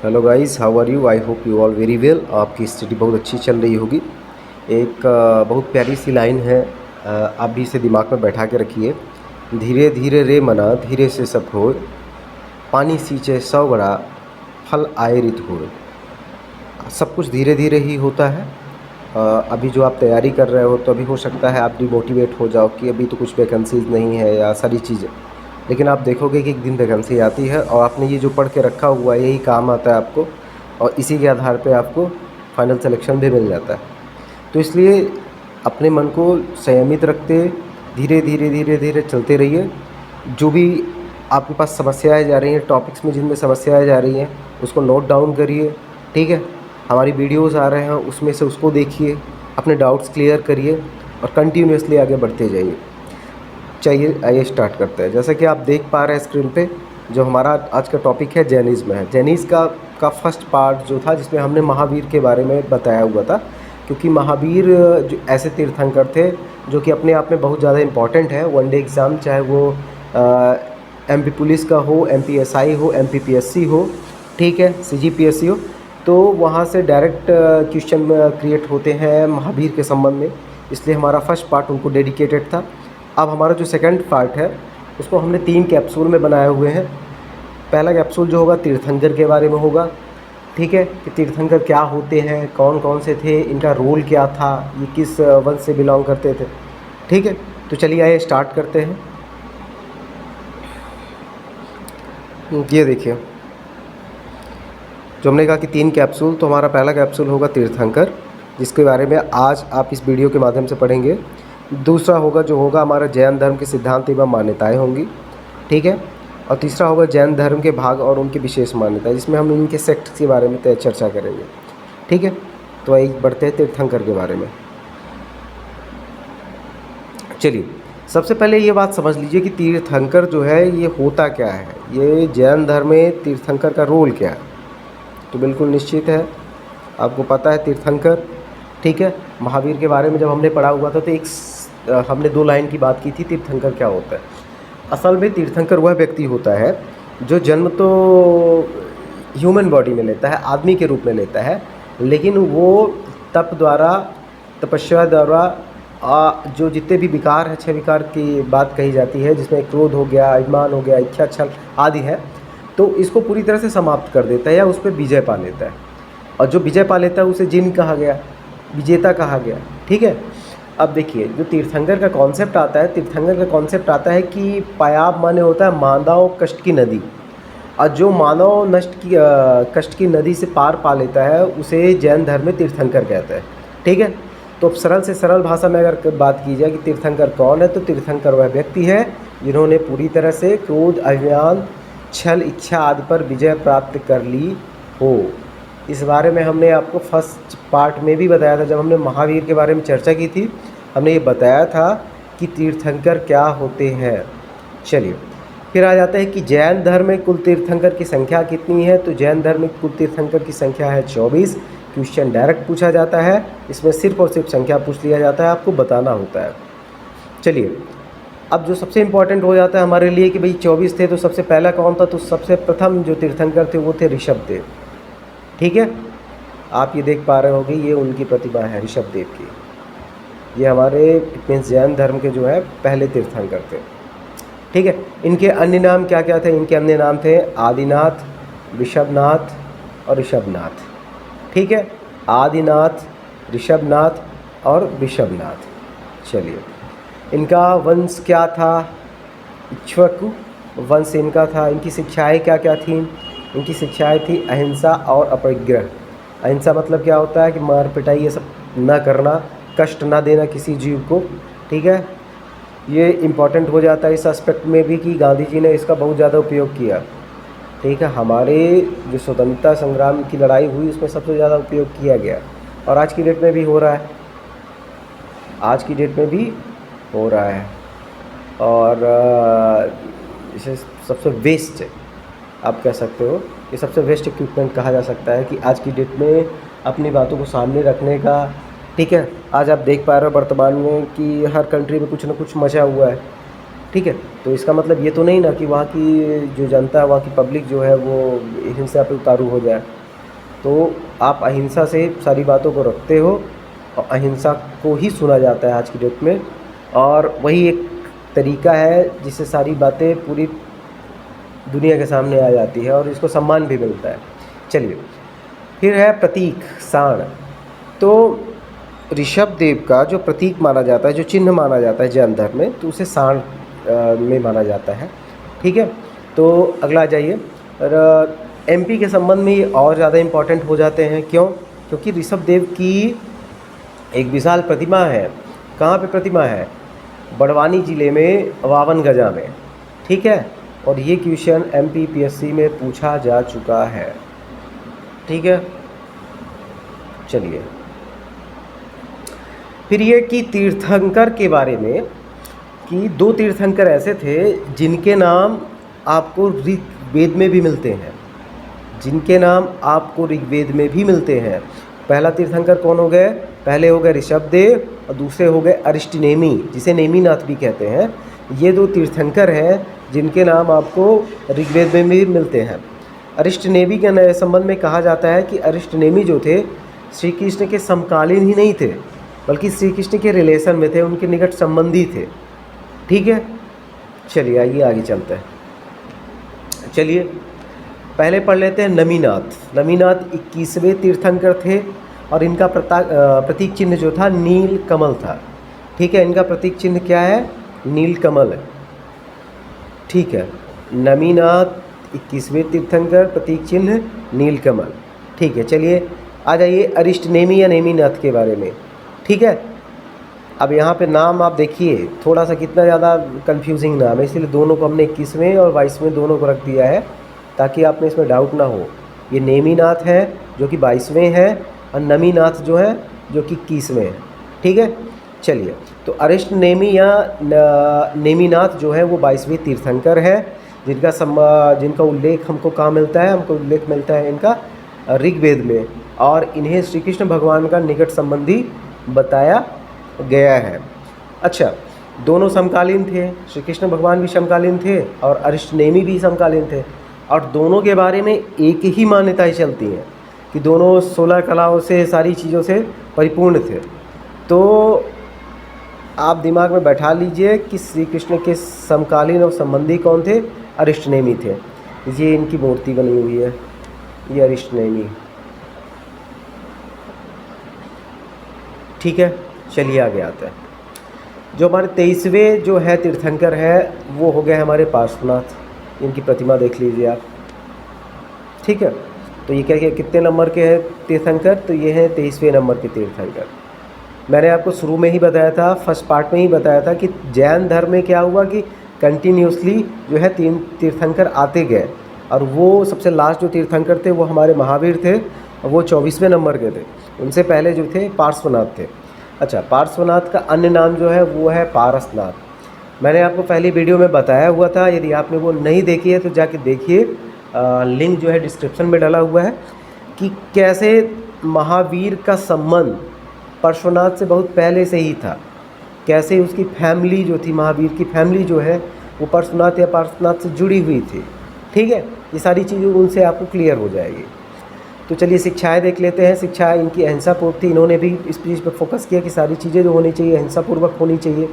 Hello guys, how are you? I hope you all very well. आपकी study बहुत अच्छी चल रही होगी। एक बहुत प्यारी सी लाइन है, आप भी इसे दिमाग में बैठा के रखिए। धीरे धीरे रे मना धीरे से सब होए, पानी सींचे सौ गड़ा फल आए रित होए। सब कुछ धीरे धीरे ही होता है। अभी जो आप तैयारी कर रहे हो तो अभी हो सकता है आप डिमोटिवेट हो जाओ कि अभी तो कुछ वैकेंसीज़ नहीं है या सारी चीज़ें, लेकिन आप देखोगे कि एक दिन वैकेंसी आती है और आपने ये जो पढ़ के रखा हुआ है यही काम आता है आपको, और इसी के आधार पे आपको फाइनल सिलेक्शन भी मिल जाता है। तो इसलिए अपने मन को संयमित रखते धीरे धीरे धीरे धीरे चलते रहिए। जो भी आपके पास समस्याएं जा रही हैं, टॉपिक्स में जिनमें समस्याएं जा रही हैं उसको नोट डाउन करिए। ठीक है, हमारी वीडियोस आ रहे हैं उसमें से उसको देखिए, अपने डाउट्स क्लियर करिए और कंटिन्यूसली आगे बढ़ते जाइए। चाहिए आइए स्टार्ट करते हैं। जैसा कि आप देख पा रहे हैं स्क्रीन पे, जो हमारा आज का टॉपिक है जैनिज़्म है। जैनिज़्म का फर्स्ट पार्ट जो था जिसमें हमने महावीर के बारे में बताया हुआ था, क्योंकि महावीर जो ऐसे तीर्थंकर थे जो कि अपने आप में बहुत ज़्यादा इम्पॉर्टेंट है। वनडे एग्ज़ाम चाहे वो एमपी पुलिस का हो, एमपीएसआई हो, एमपीपीएससी हो, ठीक है, सीजीपीएससी हो, तो वहाँ से डायरेक्ट क्वेश्चन क्रिएट होते हैं महावीर के संबंध में। इसलिए हमारा फर्स्ट पार्ट उनको डेडिकेटेड था। अब हमारा जो सेकंड पार्ट है उसको हमने 3 कैप्सूल में बनाए हुए हैं। पहला कैप्सूल जो होगा तीर्थंकर के बारे में होगा, ठीक है, कि तीर्थंकर क्या होते हैं, कौन कौन से थे, इनका रोल क्या था, ये किस वंश से बिलोंग करते थे। ठीक है, तो चलिए आइए स्टार्ट करते हैं। ये देखिए, जो हमने कहा कि 3 कैप्सूल, तो हमारा पहला कैप्सूल होगा तीर्थंकर, जिसके बारे में आज आप इस वीडियो के माध्यम से पढ़ेंगे। दूसरा होगा जो होगा हमारा जैन धर्म के सिद्धांत एवं मान्यताएं होंगी, ठीक है, और तीसरा होगा जैन धर्म के भाग और उनकी विशेष मान्यताएं, जिसमें हम इनके सेक्ट के बारे में चर्चा करेंगे। ठीक है, तो आइए बढ़ते हैं तीर्थंकर के बारे में। चलिए, सबसे पहले ये बात समझ लीजिए कि तीर्थंकर जो है ये होता क्या है, ये जैन धर्म में तीर्थंकर का रोल क्या है। तो बिल्कुल निश्चित है आपको पता है तीर्थंकर, ठीक है। महावीर के बारे में जब हमने पढ़ा हुआ था तो हमने 2 लाइन की बात की थी, तीर्थंकर क्या होता है। असल में तीर्थंकर वह व्यक्ति होता है जो जन्म तो ह्यूमन बॉडी में लेता है, आदमी के रूप में लेता है, लेकिन वो तप द्वारा, तपस्या द्वारा जो जितने भी विकार है, 6 विकार की बात कही जाती है, जिसमें क्रोध हो गया, अभिमान हो गया, इच्छा, छल आदि है, तो इसको पूरी तरह से समाप्त कर देता है या उस पर विजय पा लेता है। और जो विजय पा लेता है उसे जिन कहा गया, विजेता कहा गया। ठीक है, अब देखिए जो तीर्थंकर का कॉन्सेप्ट आता है, तीर्थंकर का कॉन्सेप्ट आता है कि पायाब माने होता है मानव कष्ट की नदी, और जो मानव कष्ट की नदी से पार पा लेता है उसे जैन धर्म में तीर्थंकर कहते हैं। ठीक है, तो अब सरल से सरल भाषा में अगर बात की जाए कि तीर्थंकर कौन है, तो तीर्थंकर वह व्यक्ति है जिन्होंने पूरी तरह से क्रोध, अभिमान, छल, इच्छा आदि पर विजय प्राप्त कर ली हो। इस बारे में हमने आपको फर्स्ट पार्ट में भी बताया था, जब हमने महावीर के बारे में चर्चा की थी, हमने ये बताया था कि तीर्थंकर क्या होते हैं। चलिए फिर आ जाता है कि जैन धर्म में कुल तीर्थंकर की संख्या कितनी है। तो जैन धर्म में कुल तीर्थंकर की संख्या है 24। क्वेश्चन डायरेक्ट पूछा जाता है, इसमें सिर्फ और सिर्फ संख्या पूछ लिया जाता है, आपको बताना होता है। चलिए, अब जो सबसे इम्पॉर्टेंट हो जाता है हमारे लिए कि भाई 24 थे, तो सबसे पहला कौन था, तो सबसे प्रथम जो तीर्थंकर थे वो थे ऋषभदेव। ठीक है, आप ये देख पा रहे होंगे, ये उनकी प्रतिभा है ऋषभदेव की। ये हमारे मीन्स जैन धर्म के जो है पहले तीर्थंकर थे। ठीक है, इनके अन्य नाम क्या क्या थे, इनके अन्य नाम थे आदिनाथ, ऋषभनाथ और ऋषभनाथ। ठीक है, आदिनाथ, ऋषभनाथ और ऋषभनाथ। चलिए, इनका वंश क्या था, इक्ष्वाकु वंश इनका था। इनकी शिक्षाएं क्या क्या थीं, इनकी शिक्षाएं थी अहिंसा और अपरिग्रह। अहिंसा मतलब क्या होता है कि मार पिटाई ये सब ना करना, कष्ट ना देना किसी जीव को। ठीक है, ये इम्पॉर्टेंट हो जाता है इस एस्पेक्ट में भी कि गांधी जी ने इसका बहुत ज़्यादा उपयोग किया। ठीक है, हमारे जो स्वतंत्रता संग्राम की लड़ाई हुई उसमें सबसे ज़्यादा उपयोग किया गया, और आज की डेट में भी हो रहा है, आज की डेट में भी हो रहा है। और इसे सबसे वेस्ट आप कह सकते हो, ये सबसे वेस्ट इक्विपमेंट कहा जा सकता है कि आज की डेट में अपनी बातों को सामने रखने का। ठीक है, आज आप देख पा रहे हो वर्तमान में कि हर कंट्री में कुछ ना कुछ मचा हुआ है। ठीक है। तो इसका मतलब ये तो नहीं ना कि वहाँ की जो जनता है, वहाँ की पब्लिक जो है वो हिंसा पे उतारू हो जाए। तो आप अहिंसा से सारी बातों को रखते हो और अहिंसा को ही सुना जाता है आज की डेट में, और वही एक तरीका है जिससे सारी बातें पूरी दुनिया के सामने आ जाती है और इसको सम्मान भी मिलता है। चलिए, फिर है प्रतीक साण। तो ऋषभ देव का जो प्रतीक माना जाता है, जो चिन्ह माना जाता है जैन धर्म में, तो उसे साण में माना जाता है। ठीक है। तो अगला आ जाइए। और एमपी के संबंध में ये और ज़्यादा इम्पॉर्टेंट हो जाते हैं। क्यों? क्योंकि ऋषभ देव की एक विशाल प्रतिमा है। कहाँ पे प्रतिमा है? बड़वानी ज़िले में वावन गजा में। ठीक है। और ये क्वेश्चन एमपीपीएससी में पूछा जा चुका है। ठीक है। चलिए, फिर ये कि तीर्थंकर के बारे में, कि 2 तीर्थंकर ऐसे थे जिनके नाम आपको ऋग्वेद में भी मिलते हैं, जिनके नाम आपको ऋग्वेद में भी मिलते हैं। पहला तीर्थंकर कौन हो गए? पहले हो गए ऋषभदेव और दूसरे हो गए अरिष्टनेमी, जिसे नेमीनाथ भी कहते हैं। ये 2 तीर्थंकर हैं जिनके नाम आपको ऋग्वेद में भी मिलते हैं। अरिष्टनेमी के संबंध में कहा जाता है कि अरिष्टनेमी जो थे श्री कृष्ण के समकालीन ही नहीं थे, बल्कि श्री कृष्ण के रिलेशन में थे, उनके निकट संबंधी थे। ठीक है। चलिए, आइए आगे चलते हैं। चलिए, पहले पढ़ लेते हैं नमीनाथ। नमीनाथ 21वें तीर्थंकर थे और इनका प्रतीक चिन्ह जो था नील कमल था। ठीक है। इनका प्रतीक चिन्ह क्या है? नील कमल है। ठीक है। नमीनाथ 21वें तीर्थंकर, प्रतीक चिन्ह नील कमल। ठीक है। चलिए, आ जाइए अरिष्टनेमी या नेमीनाथ के बारे में। ठीक है। अब यहाँ पे नाम आप देखिए, थोड़ा सा कितना ज़्यादा कंफ्यूजिंग नाम है, इसलिए दोनों को हमने 21वें और 22वें दोनों को रख दिया है ताकि आप में इसमें डाउट ना हो। ये नेमीनाथ है जो कि 22वें है, और नमीनाथ जो है जो कि 21वें है। ठीक है। चलिए, तो अरिष्टनेमी या नेमीनाथ जो है वो 22वें तीर्थंकर है, जिनका उल्लेख हमको कहाँ मिलता है? हमको उल्लेख मिलता है इनका ऋग्वेद में, और इन्हें श्री कृष्ण भगवान का निकट संबंधी बताया गया है। अच्छा, दोनों समकालीन थे, श्री कृष्ण भगवान भी समकालीन थे और अरिष्टनेमी भी समकालीन थे, और दोनों के बारे में एक ही मान्यताएं चलती हैं कि दोनों 16 कलाओं से, सारी चीज़ों से परिपूर्ण थे। तो आप दिमाग में बैठा लीजिए कि श्री कृष्ण के समकालीन और संबंधी कौन थे? अरिष्टनेमी थे। ये इनकी मूर्ति बनी हुई है, ये अरिष्टनेमी। ठीक है। चलिए आगे आते हैं। जो हमारे 23वें जो है तीर्थंकर है वो हो गए हमारे पार्श्वनाथ। इनकी प्रतिमा देख लीजिए आप। ठीक है। तो ये क्या कितने नंबर के हैं तीर्थंकर? तो ये हैं 23वें नंबर के तीर्थंकर। मैंने आपको शुरू में ही बताया था, फर्स्ट पार्ट में ही बताया था कि जैन धर्म में क्या हुआ कि कंटिन्यूसली जो है 3 तीर्थंकर आते गए, और वो सबसे लास्ट जो तीर्थंकर थे वो हमारे महावीर थे, और वो 24वें नंबर के थे। उनसे पहले जो थे पार्श्वनाथ थे। अच्छा, पार्श्वनाथ का अन्य नाम जो है वो है पारसनाथ। मैंने आपको पहली वीडियो में बताया हुआ था, यदि आपने वो नहीं देखी है तो जाके देखिए, लिंक जो है डिस्क्रिप्शन में डाला हुआ है, कि कैसे महावीर का संबंध पार्श्वनाथ से बहुत पहले से ही था, कैसे उसकी फैमिली जो थी, महावीर की फैमिली जो है वो पार्श्वनाथ या पार्श्वनाथ से जुड़ी हुई थी। ठीक है। ये सारी चीज़ें उनसे आपको क्लियर हो जाएगी। तो चलिए शिक्षाएं देख लेते हैं। शिक्षा इनकी अहिंसापूर्वक थी। इन्होंने भी इस चीज़ पर फोकस किया कि सारी चीज़ें जो होनी चाहिए अहिंसापूर्वक होनी चाहिए।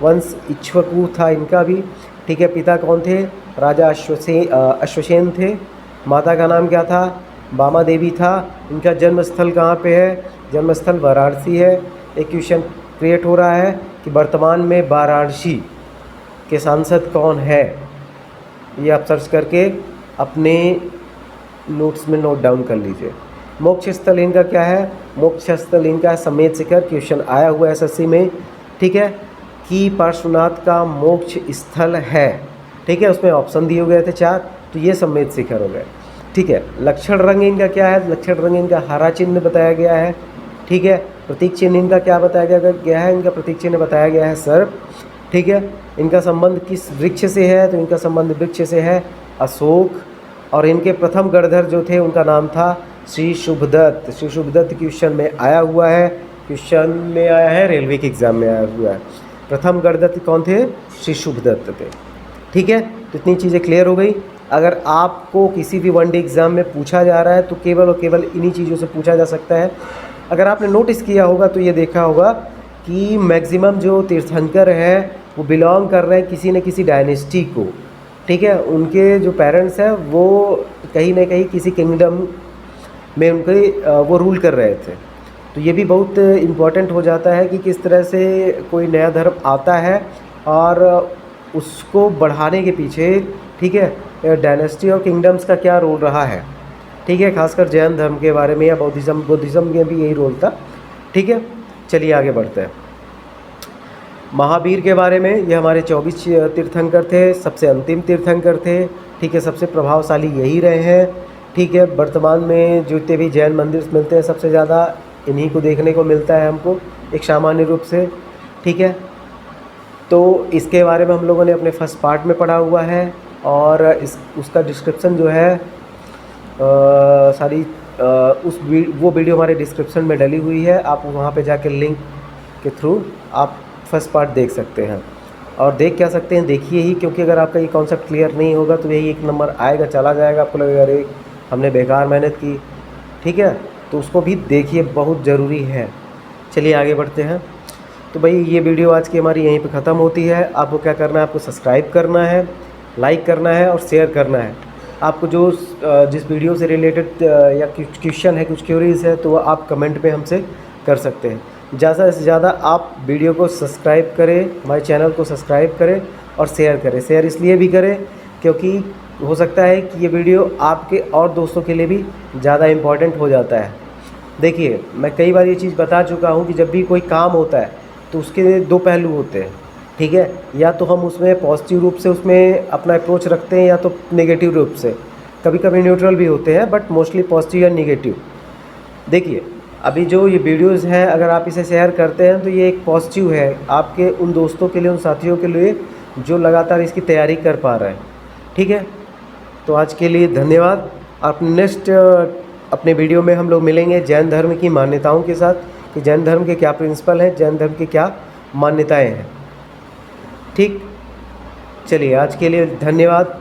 वंश इक्ष्वाकु था इनका भी। ठीक है। पिता कौन थे? राजा अश्वसेन थे। माता का नाम क्या था? बामा देवी था। इनका जन्मस्थल कहाँ पे है? जन्मस्थल वाराणसी है। एक क्वेश्चन क्रिएट हो रहा है कि वर्तमान में वाराणसी के सांसद कौन है? ये आप सर्च करके अपने नोट्स में नोट डाउन कर लीजिए। मोक्ष स्थल इनका क्या है? मोक्ष स्थल इनका समेत शिखर। क्वेश्चन आया हुआ है एसएससी में। ठीक है, कि पार्श्वनाथ का मोक्ष स्थल है। ठीक है, उसमें ऑप्शन दिए गए थे 4, तो ये समेत शिखर हो गए। ठीक है। लक्षण रंग इनका क्या है? लक्षण रंग इनका हरा चिन्ह बताया गया है। ठीक है। प्रतीक चिन्ह इनका क्या बताया गया है? इनका प्रतीक चिन्ह बताया गया है सर्प। ठीक है। इनका संबंध किस वृक्ष से है? तो इनका संबंध वृक्ष से है अशोक। और इनके प्रथम गणधर जो थे उनका नाम था श्री शुभदत्त। श्री शुभदत्त क्वेश्चन में आया हुआ है, क्वेश्चन में आया है, रेलवे के एग्ज़ाम में आया हुआ है। प्रथम गणदत्त कौन थे? श्री शुभदत्त थे। ठीक है, तो इतनी चीज़ें क्लियर हो गई। अगर आपको किसी भी वनडे एग्ज़ाम में पूछा जा रहा है तो केवल और केवल इन्हीं चीज़ों से पूछा जा सकता है। अगर आपने नोटिस किया होगा तो ये देखा होगा कि मैक्सिमम जो तीर्थंकर है वो बिलोंग कर रहे हैं किसी न किसी डायनेस्टी को। ठीक है, उनके जो पेरेंट्स हैं वो कहीं ना कहीं किसी किंगडम में उनके वो रूल कर रहे थे। तो ये भी बहुत इम्पॉर्टेंट हो जाता है कि किस तरह से कोई नया धर्म आता है और उसको बढ़ाने के पीछे, ठीक है, डायनेस्टी और किंगडम्स का क्या रोल रहा है। ठीक है, खासकर जैन धर्म के बारे में या बुद्धिज़्म में भी यही रोल था। ठीक है, चलिए आगे बढ़ते हैं। महावीर के बारे में, ये हमारे 24 तीर्थंकर थे, सबसे अंतिम तीर्थंकर थे। ठीक है, सबसे प्रभावशाली यही रहे हैं। ठीक है, वर्तमान में जितने भी जैन मंदिर मिलते हैं सबसे ज़्यादा इन्हीं को देखने को मिलता है हमको एक सामान्य रूप से। ठीक है, तो इसके बारे में हम लोगों ने अपने फर्स्ट पार्ट में पढ़ा हुआ है और उसका डिस्क्रिप्शन जो है वो वीडियो हमारे डिस्क्रिप्शन में डली हुई है। आप वहाँ पे जाके लिंक के थ्रू आप फर्स्ट पार्ट देख सकते हैं। और देख क्या सकते हैं, देखिए ही, क्योंकि अगर आपका ये कॉन्सेप्ट क्लियर नहीं होगा तो यही एक नंबर आएगा, चला जाएगा, आपको लगेगा अरे हमने बेकार मेहनत की। ठीक है, तो उसको भी देखिए, बहुत ज़रूरी है। चलिए आगे बढ़ते हैं। तो भाई ये वीडियो आज की हमारी यहीं पे ख़त्म होती है। आपको क्या करना है, आपको सब्सक्राइब करना है, लाइक करना है और शेयर करना है। आपको जो जिस वीडियो से रिलेटेड या क्वेश्चन है, कुछ क्यूरीज है, तो वो आप कमेंट में हमसे कर सकते हैं। ज़्यादा से ज़्यादा आप वीडियो को सब्सक्राइब करें, हमारे चैनल को सब्सक्राइब करें और शेयर करें। शेयर इसलिए भी करें क्योंकि हो सकता है कि ये वीडियो आपके और दोस्तों के लिए भी ज़्यादा इम्पॉर्टेंट हो जाता है। देखिए, मैं कई बार ये चीज़ बता चुका हूँ कि जब भी कोई काम होता है तो उसके दो पहलू होते हैं। ठीक है, या तो हम उसमें पॉजिटिव रूप से उसमें अपना अप्रोच रखते हैं या तो नेगेटिव रूप से, कभी कभी न्यूट्रल भी होते हैं, बट मोस्टली पॉजिटिव या नेगेटिव। देखिए, अभी जो ये वीडियोस हैं, अगर आप इसे शेयर करते हैं तो ये एक पॉजिटिव है आपके उन दोस्तों के लिए, उन साथियों के लिए जो लगातार इसकी तैयारी कर पा रहे हैं। ठीक है, तो आज के लिए धन्यवाद। आप नेक्स्ट अपने वीडियो में हम लोग मिलेंगे जैन धर्म की मान्यताओं के साथ, कि जैन धर्म के क्या प्रिंसिपल हैं, जैन धर्म की क्या मान्यताएं हैं। ठीक, चलिए आज के लिए धन्यवाद।